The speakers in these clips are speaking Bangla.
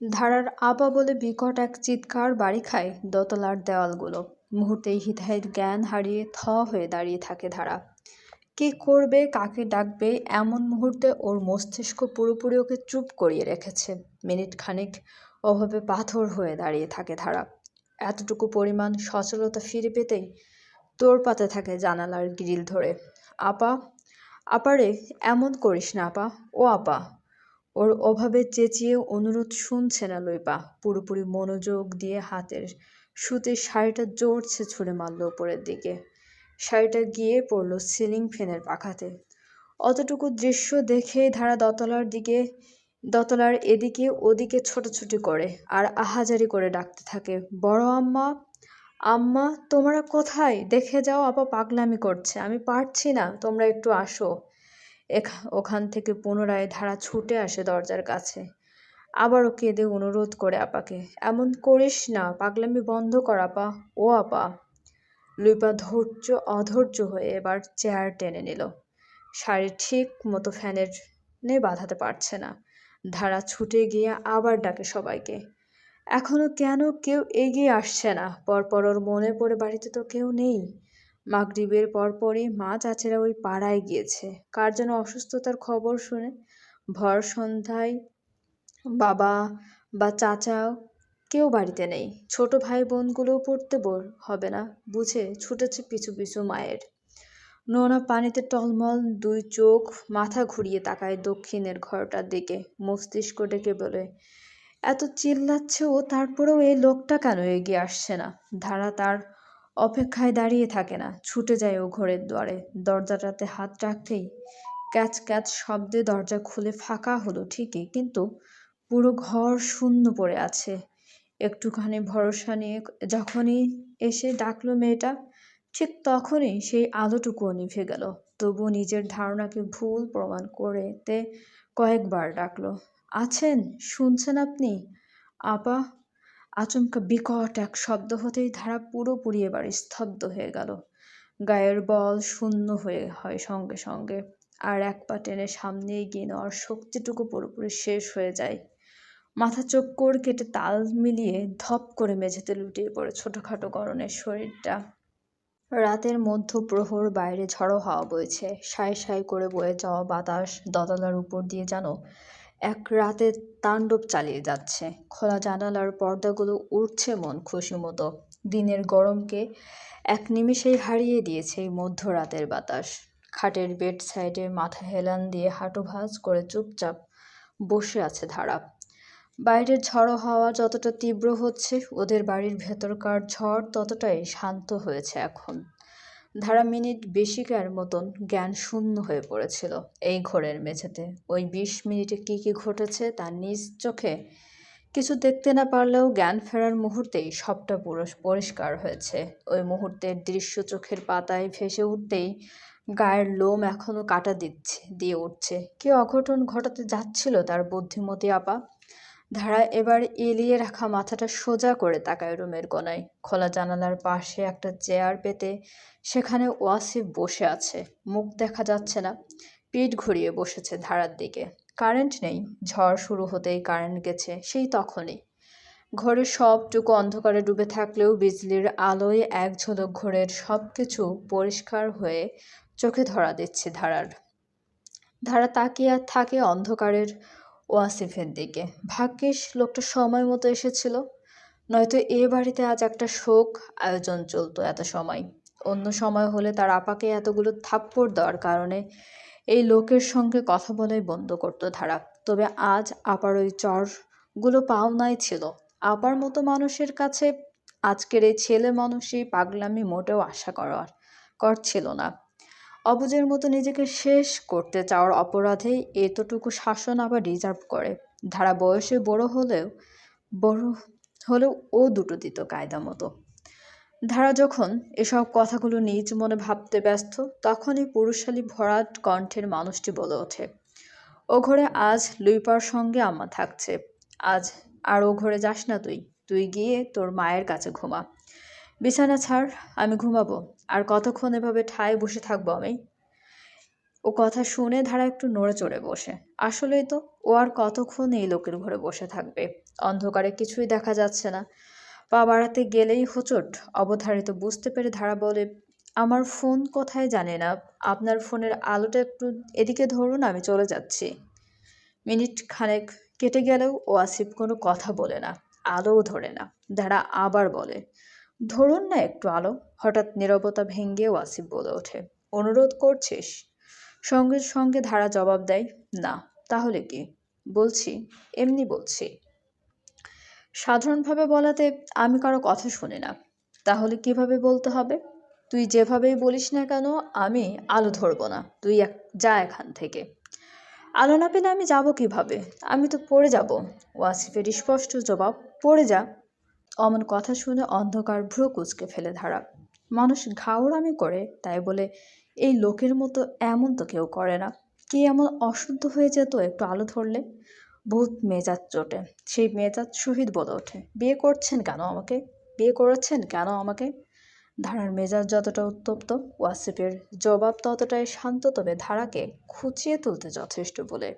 ধারার আপা বলে বিকট এক চিৎকার বাড়ি খায় দোতলার দেওয়ালগুলো। মুহূর্তেই হিতাহিত জ্ঞান হারিয়ে হয়ে দাঁড়িয়ে থাকে ধারা। কি করবে, কাকে ডাকবে, এমন মুহূর্তে ওর মস্তিষ্ক পুরোপুরি ওকে চুপ করিয়ে রেখেছে। মিনিট খানিক ওভাবে পাথর হয়ে দাঁড়িয়ে থাকে ধারা। এতটুকু পরিমাণ সচলতা ফিরে পেতেই তোড়পাতে থাকে জানালার গ্রিল ধরে। আপা, আপারে, এমন করিস না আপা, ও আপা। ওর ওভাবে চেঁচিয়ে অনুরোধ শুনছে না লইপা। পুরোপুরি মনোযোগ দিয়ে হাতের সুতির শাড়িটা জোরছে ছুঁড়ে মারল উপরের দিকে। শাড়িটা গিয়ে পড়ল সিলিং ফ্যানের পাখাতে। অতটুকু দৃশ্য দেখে ধারা দোতলার এদিকে ওদিকে ছোটাছুটি করে আর আহাজারি করে ডাকতে থাকে, বড় আম্মা, আম্মা তোমরা কোথায়? দেখে যাও, আপা পাগলামি করছে, আমি পারছি না, তোমরা একটু আসো। ওখান থেকে পুনরায় ধারা ছুটে আসে দরজার কাছে। আবারও কেঁদে অনুরোধ করে আপাকে, এমন করিস না, পাগলামি বন্ধ কর আপা, ও আপা। লুইপা অধৈর্য হয়ে এবার চেয়ার টেনে নিল। শাড়ি ঠিক মতো ফ্যানের বাঁধাতে পারছে না। ধারা ছুটে গিয়ে আবার ডাকে সবাইকে। এখনো কেন কেউ এগিয়ে আসছে না? পরপর ওর মনে পড়ে বাড়িতে তো কেউ নেই। মাগরিবের পরপরই মা চাচিরা ওই পাড়ায় গিয়েছে কার যেন অসুস্থতার খবর শুনে। ভর সন্ধ্যায় বাবা বা চাচা কেউ বাড়িতে নেই। ছোট ভাই বোনগুলোও পড়তে হবে না বুঝে ছুটেছে পিছু পিছু মায়ের। নোনা পানিতে টলমল দুই চোখ মাথা ঘুরিয়ে তাকায় দক্ষিণের ঘরটার দিকে। মস্তিষ্ক ডেকে বলে, এত চিল্লাচ্ছে ও, তারপরেও এই লোকটা কেন এগিয়ে আসছে না? ধারা তার অপেক্ষায় দাঁড়িয়ে থাকে না, ছুটে যায় ও ঘরের দুয়ারে। দরজাটাতে হাত রাখতেই ক্যাচ ক্যাচ শব্দে দরজা খুলে ফাঁকা হলো ঠিকই, কিন্তু পুরো ঘর শূন্য পড়ে আছে। একটুখানি ভরসা নিয়ে যখনই এসে ডাকলো মেয়েটা, ঠিক তখনই সেই আলোটুকুও নিভে গেল। তবু নিজের ধারণাকে ভুল প্রমাণ করতে কয়েকবার ডাকলো, আছেন, শুনছেন আপনি? আপা। আচমকা বিকট এক শব্দ হতেই ধারা পুরোপুরি এবার স্তব্ধ হয়ে গেল। গায়ের বল শূন্য হয় সঙ্গে সঙ্গে। আর এক পা টেনে সামনে এগিয়ে নেওয়ার শক্তিটুকু পুরোপুরি শেষ হয়ে যায়। মাথা চক্কর কেটে তাল মিলিয়ে ধপ করে মেঝেতে লুটিয়ে পড়ে ছোটখাটো গরনের শরীরটা। রাতের মধ্য প্রহর, বাইরে ঝড়ো হাওয়া বইছে। সাঁই সাঁই করে বয়ে যাওয়া বাতাস দোতলার উপর দিয়ে যেন এক রাতে তাণ্ডব চালিয়ে যাচ্ছে। খোলা জানালার পর্দাগুলো উড়ছে মন খুশি মতো। দিনের গরমকে এক নিমেষেই হারিয়ে দিয়েছে এই মধ্যরাতের বাতাস। খাটের বেড সাইডে মাথা হেলান দিয়ে হাঁটু ভাঁজ করে চুপচাপ বসে আছে ধারা। বাইরের ঝড়ো হাওয়া যতটা তীব্র হচ্ছে, ওদের বাড়ির ভেতরকার ঝড় ততটাই শান্ত হয়েছে এখন। ধারা মিনিট বেশিকার মতন জ্ঞান শূন্য হয়ে পড়েছিল এই ঘরের মেঝেতে। ওই 20 মিনিটে কি ঘটেছে তা নিজ চোখে কিছু দেখতে না পারলেও জ্ঞান ফেরার মুহূর্তেই সবটা পরিষ্কার হয়েছে। ওই মুহূর্তের দৃশ্য চোখের পাতায় ভেসে উঠতেই গায়ের লোম এখনো কাটা দিয়ে উঠছে। কি অঘটন ঘটাতে যাচ্ছিল তার বুদ্ধিমতী আপা? ধারা এবার এলিয়ে রাখা মাথাটা সোজা করে তাকায় রুমের কোনায়। খোলা জানালার পাশে একটা চেয়ার পেতে সেখানে ওয়াসিফ বসে আছে। মুখ দেখা যাচ্ছে না, পিঠ ঘুরিয়ে বসেছে ধারার দিকে। কারেন্ট নেই, ঝড় শুরু হতেই কারেন্ট গেছে সেই তখনই। ঘরের সবটুকু অন্ধকারে ডুবে থাকলেও বিজলির আলোয় এক ঝলক ঘরের সবকিছু পরিষ্কার হয়ে চোখে ধরা দিচ্ছে ধারার। ধারা তাকিয়ে থাকে অন্ধকারের ওয়াসিফের দিকে। ভাগ্যিস লোকটা সময় মতো এসেছিল, নয়তো এ বাড়িতে আজ একটা শোক আয়োজন চলতো এত সময়। অন্য সময় হলে তার আপাকে এতগুলো থাপ্পড় দেওয়ার কারণে এই লোকের সঙ্গে কথা বলাই বন্ধ করতো ধারা। তবে আজ আপার ওই চরগুলো পাওনাই ছিল। আপার মতো মানুষের কাছে আজকের এই ছেলে মানুষই পাগলামি মোটেও আশা করছিল না। অবুঝের মতো নিজেকে শেষ করতে চাওয়ার অপরাধেই এতটুকু শাসন আবার রিজার্ভ করে। ধারা বয়সে বড় হলেও ও দুটো দিত কায়দা মতো। ধারা যখন এসব কথাগুলো নিজ মনে ভাবতে ব্যস্ত, তখনই পুরুষালী ভরাট কণ্ঠের মানুষটি বলে ওঠে, ও ঘরে আজ লুইপার সঙ্গে আম্মা থাকছে। আজ আর ও ঘরে যাস না তুই। তুই গিয়ে তোর মায়ের কাছে ঘুমা। বিছানা ছাড়, আমি ঘুমাবো। আর কতক্ষণ এভাবে ঠায় বসে থাকবো আমি? ও কথা শুনে ধারা একটু নড়ে চড়ে বসে। আসলেই তো, ও আর কতক্ষণ এই লোকের ঘরে বসে থাকবে? অন্ধকারে কিছুই দেখা যাচ্ছে না। পা বাড়াতে গেলেই হোঁচট। অবধারিত বুঝতে পেরে ধারা বলে, আমার ফোন কোথায় জানি না, আপনার ফোনের আলোটা একটু এদিকে ধরুন, আমি চলে যাচ্ছি। মিনিট খানেক কেটে গেলেও ওয়াসিফ কোনো কথা বলে না, আলোও ধরে না। ধারা আবার বলে, ধরুন না একটু আলো। হঠাৎ নীরবতা ভেঙে ওয়াসিফ বলে ওঠে, অনুরোধ করছিস? সঙ্গে সঙ্গে ধারা জবাব দেয়, না। তাহলে কি? বলছি, এমনি বলছি। সাধারণভাবে বলাতে আমি কারো কথা শুনি না। তাহলে কিভাবে বলতে হবে? তুই যেভাবেই বলিস না কেন, আমি আলো ধরবো না। তুই যা এখান থেকে। আলো না পেলে আমি যাব কিভাবে? আমি তো পড়ে যাব। ওয়াসিফের স্পষ্ট জবাব, পড়ে যা। অমন কথা শুনে অন্ধকার ভ্রু কুঁচকে ফেলে ধারা। মানুষ ঘাউড়ামি করে তাই বলে এই লোকের মতো এমন তো কেউ করে না। কি এমন অশুদ্ধ হয়ে যেত একটু আলো ধরলে? বহুত মেজাজ চটে। সেই মেজাজ শহীদ বলে ওঠে, বিয়ে করছেন কেন আমাকে? বিয়ে করেছেন কেন আমাকে? ধারার মেজাজ যতটা উত্তপ্ত, ওয়াসিফের জবাব ততটাই শান্ত, তবে ধারাকে খুঁচিয়ে তুলতে যথেষ্ট বলে।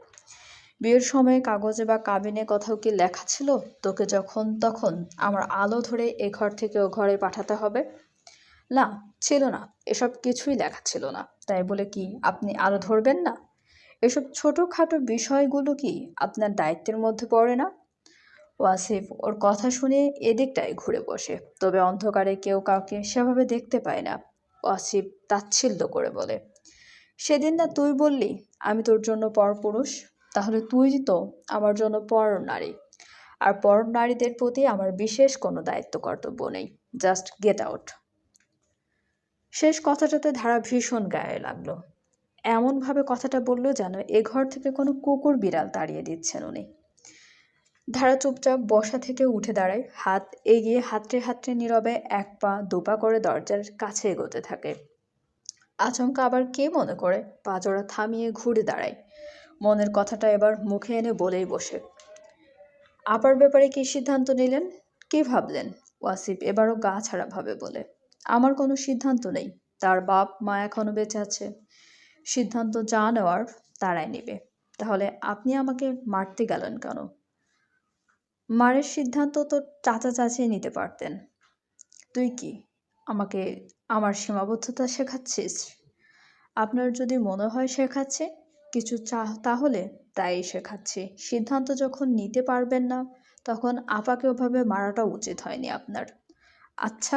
বিয়ের সময় কাগজে বা কাবিনে কোথাও কি লেখা ছিল তোকে যখন তখন আমার আলো ধরে এ ঘর থেকে ও ঘরে পাঠাতে হবে? না, ছিল না। এসব কিছুই লেখা ছিল না। তাই বলে কি আপনি আলো ধরবেন না? এসব ছোটখাটো বিষয়গুলো কি আপনার দায়িত্বের মধ্যে পড়ে না? ওয়াসিফ ওর কথা শুনে এদিকটায় ঘুরে বসে, তবে অন্ধকারে কেউ কাউকে সেভাবে দেখতে পায় না। ওয়াসিফ তাচ্ছিল্য করে বলে, সেদিন না তুই বললি আমি তোর জন্য পরপুরুষ? তাহলে তুই তো আমার জন্য পর নারী। আর পর নারীদের প্রতি আমার বিশেষ কোনো দায়িত্ব কর্তব্য নেই। Just get out. শেষ কথাটাতে ধারা ভীষণ গায়ে লাগলো। এমনভাবে কথাটা বলল যেন এ ঘর থেকে কোনো কুকুর বিড়াল তাড়িয়ে দিচ্ছেন উনি। ধারা চুপচাপ বসা থেকে উঠে দাঁড়ায়, হাত এগিয়ে হাতড়ে হাতড়ে নীরবে এক পা দুপা করে দরজার কাছে এগোতে থাকে। আচমকা আবার কে মনে করে পাজোড়া থামিয়ে ঘুরে দাঁড়ায়। মনের কথাটা এবার মুখে এনে বলেই বসে, আপার ব্যাপারে কি সিদ্ধান্ত নিলেন? কি ভাবলেন? ওয়াসিফ এবারও গা ছাড়া ভাবে বলে, আমার কোনো সিদ্ধান্ত নেই। তার বাপ মা এখনো বেঁচে আছে। সিদ্ধান্ত যা নেওয়ার তারাই নেবে। তাহলে আপনি আমাকে মারতে গেলেন কেন? মারের সিদ্ধান্ত তো চাচা চাচিই নিতে পারতেন। তুই কি আমাকে আমার সীমাবদ্ধতা শেখাচ্ছিস? আপনার যদি মনে হয় শেখাচ্ছে কিছু তাহলে তাই শেখাচ্ছি। সিদ্ধান্ত যখন নিতে পারবেন না, তখন আপাকে ওভাবে মারাটা উচিত হয়নি আপনার। আচ্ছা,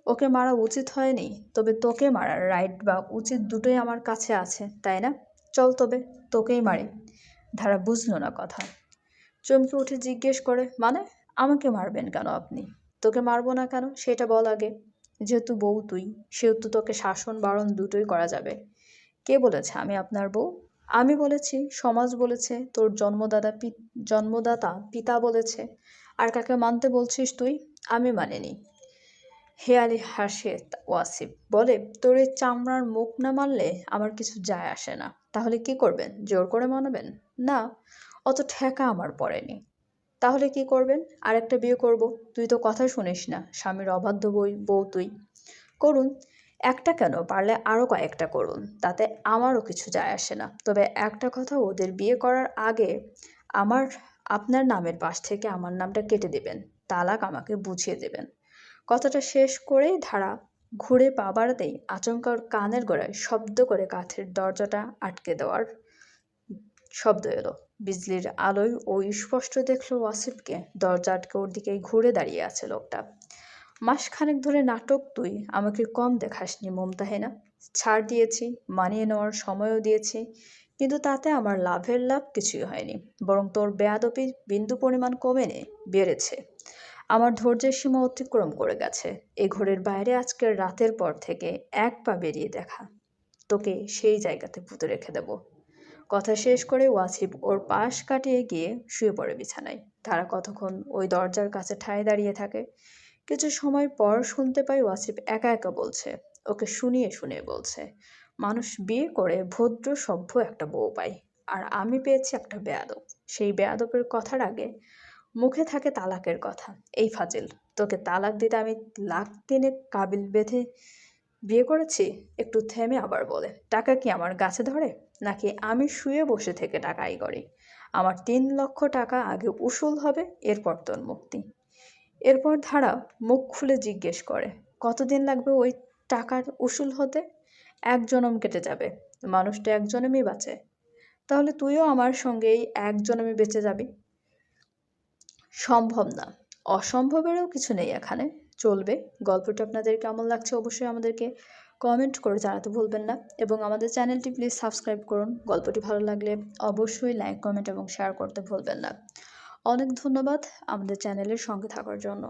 ওকে মারা উচিত হয়নি, তবে তোকে মারার রাইট বা উচিত দুটোই আমার কাছে আছে, তাই না? চল তবে তোকেই মারি। ধারা বুঝলো না কথা। চমকে উঠে জিজ্ঞেস করে, মানে আমাকে মারবেন কেন আপনি? তোকে মারবো না কেন সেটা বল আগে। যেহেতু বউ তুই, সেহেতু তোকে শাসন বারণ দুটোই করা যাবে। কে বলেছে আমি আপনার বউ? আমি বলেছি, সমাজ বলেছে, তোর জন্মদাতা পিতা বলেছে। আর কাকে মানতে বলছিস তুই? আমি মানিনি। হেয়ালি হাসে ওয়াসিফ, বলে, তোর এই চামড়ার মুখ না মানলে আমার কিছু যায় আসে না। তাহলে কি করবেন? জোর করে মানাবেন? না, অত ঠেকা আমার পড়েনি। তাহলে কি করবেন? আরেকটা বিয়ে করব। তুই তো কথা শুনিস না, স্বামীর অবাধ্য বউ তুই। করুন। একটা কেন, পারলে আরও কয়েকটা করুন, তাতে আমারও কিছু যায় আসে না। তবে একটা কথা, ওদের বিয়ে করার আগে আমার আপনার নামের পাশ থেকে আমার নামটা কেটে দেবেন। তালাক আমাকে বুঝিয়ে দেবেন। কথাটা শেষ করেই ধারা ঘুরে পা বাড়াতেই আচমকা ওর কানের গোড়ায় শব্দ করে কাঠের দরজাটা আটকে দেওয়ার শব্দ এলো। বিজলির আলোয় ও স্পষ্ট দেখলো ওয়াসিফকে। দরজা আটকে ওর দিকেই ঘুরে দাঁড়িয়ে আছে লোকটা। মাসখানেক ধরে নাটক তুই আমাকে কম দেখাসনি মুমতাহেনা। ছাড় দিয়েছি, মানিয়ে নেওয়ার সময়ও দিয়েছি, কিন্তু তাতে আমার লাভের লাভ কিছুই হয়নি। বরং তোর বেয়াদবি বিন্দু পরিমাণ বেড়েছে। আমার ধৈর্যের সীমা অতিক্রম করে গেছে। এ ঘরের বাইরে আজকের রাতের পর থেকে এক পা বেরিয়ে দেখা, তোকে সেই জায়গাতে পুঁতে রেখে দেব। কথা শেষ করে ওয়াসিফ ওর পাশ কাটিয়ে গিয়ে শুয়ে পড়ে বিছানায়। তারা কতক্ষণ ওই দরজার কাছে ঠায় দাঁড়িয়ে থাকে। কিছু সময় পর শুনতে পাই ওয়াসিফ একা একা বলছে, ওকে শুনিয়ে শুনিয়ে বলছে, মানুষ বিয়ে করে ভদ্র সভ্য একটা বউ পায়, আর আমি পেয়েছি একটা বেয়াদব। সেই বেয়াদবের কথার আগে মুখে থাকে তালাকের কথা। এই ফাজিল, তোকে তালাক দিতে আমি লাখ দিনে কাবিল বেঁধে বিয়ে করেছি? একটু থেমে আবার বলে, টাকা কি আমার গাছে ধরে, নাকি আমি শুয়ে বসে থেকে টাকা আয় করি? আমার ৩ লক্ষ টাকা আগে উসুল হবে, এরপর তোর মুক্তি। এরপর ধারা মুখ খুলে জিজ্ঞেস করে, কতদিন লাগবে ওই টাকার উসুল হতে? ১ জনম কেটে যাবে, মানুষ তো ১ জনমই বাঁচে। তাহলে তুইও আমার সঙ্গেই ১ জনমে বেঁচে যাবি। সম্ভব না, অসম্ভবেরও কিছু নেই এখানে, চলবে। গল্পটা আপনাদের কেমন লাগছে অবশ্যই আমাদেরকে কমেন্ট করে জানাতে ভুলবেন না, এবং আমাদের চ্যানেলটি প্লিজ সাবস্ক্রাইব করুন। গল্পটি ভালো লাগলে অবশ্যই লাইক, কমেন্ট এবং শেয়ার করতে ভুলবেন না। অনেক ধন্যবাদ আমাদের চ্যানেলের সঙ্গে থাকার জন্য।